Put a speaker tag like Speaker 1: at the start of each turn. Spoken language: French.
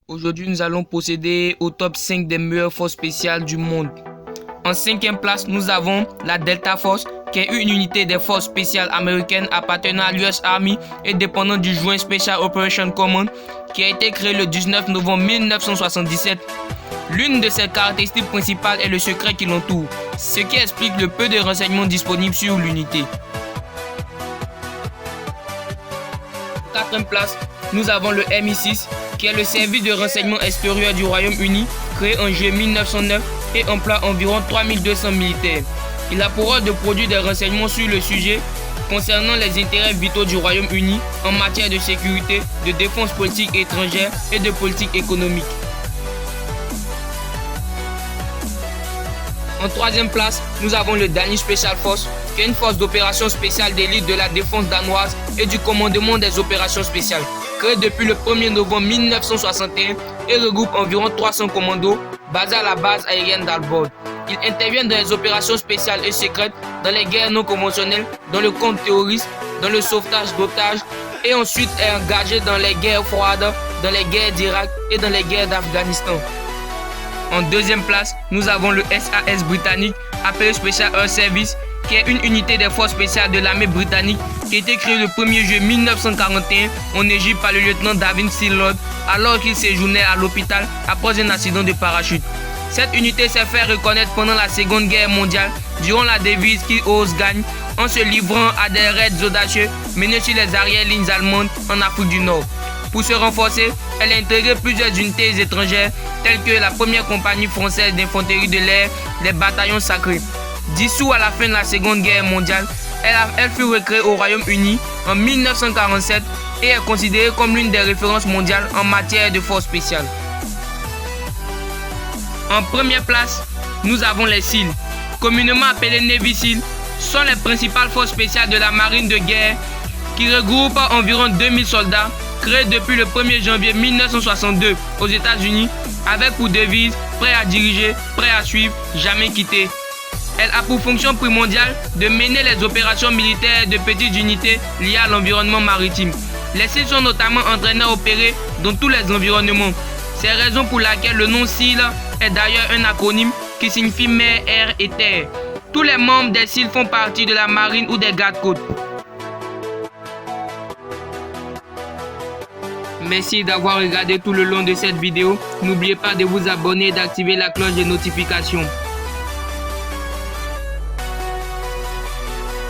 Speaker 1: Aujourd'hui, nous allons procéder au top 5 des meilleures forces spéciales du monde. En 5e place, nous avons la Delta Force, qui est une unité des forces spéciales américaines appartenant à l'US Army et dépendant du Joint Special Operations Command, qui a été créée le 19 novembre 1977. L'une de ses caractéristiques principales est le secret qui l'entoure, ce qui explique le peu de renseignements disponibles sur l'unité. En 4e place, nous avons le MI6, qui est le service de renseignement extérieur du Royaume-Uni, créé en juillet 1909 et emploie environ 3200 militaires. Il a pour rôle de produire des renseignements sur le sujet concernant les intérêts vitaux du Royaume-Uni en matière de sécurité, de défense politique étrangère et de politique économique. En 3e place, nous avons le Danish Special Force, qui est une force d'opération spéciale d'élite de la défense danoise et du commandement des opérations spéciales, créée depuis le 1er novembre 1961 et regroupe environ 300 commandos basés à la base aérienne d'Aalborg. Ils interviennent dans les opérations spéciales et secrètes, dans les guerres non conventionnelles, dans le contre terrorisme, dans le sauvetage d'otages et ensuite est engagé dans les guerres froides, dans les guerres d'Irak et dans les guerres d'Afghanistan. En 2e place, nous avons le SAS britannique, appelé Special Air Service, qui est une unité des forces spéciales de l'armée britannique qui a été créée le 1er juillet 1941 en Égypte par le lieutenant David Sealord alors qu'il séjournait à l'hôpital après un accident de parachute. Cette unité s'est fait reconnaître pendant la Seconde Guerre mondiale durant la devise qui ose gagne en se livrant à des raids audacieux menés sur les arrière-lignes allemandes en Afrique du Nord. Pour se renforcer, elle a intégré plusieurs unités étrangères telles que la première compagnie française d'infanterie de l'air, les bataillons sacrés. Dissous à la fin de la Seconde Guerre mondiale, elle fut recréée au Royaume-Uni en 1947 et est considérée comme l'une des références mondiales en matière de forces spéciales. En première place, nous avons les SEAL, communément appelés Navy SEAL, sont les principales forces spéciales de la marine de guerre qui regroupent environ 2000 soldats créés depuis le 1er janvier 1962 aux États-Unis avec pour devise « Prêt à diriger, prêt à suivre, jamais quitter ». Elle a pour fonction primordiale de mener les opérations militaires de petites unités liées à l'environnement maritime. Les SEAL sont notamment entraînés à opérer dans tous les environnements. C'est la raison pour laquelle le nom SEAL est d'ailleurs un acronyme qui signifie mer, air et terre. Tous les membres des SEAL font partie de la marine ou des gardes-côtes. Merci d'avoir regardé tout le long de cette vidéo. N'oubliez pas de vous abonner et d'activer la cloche de notification.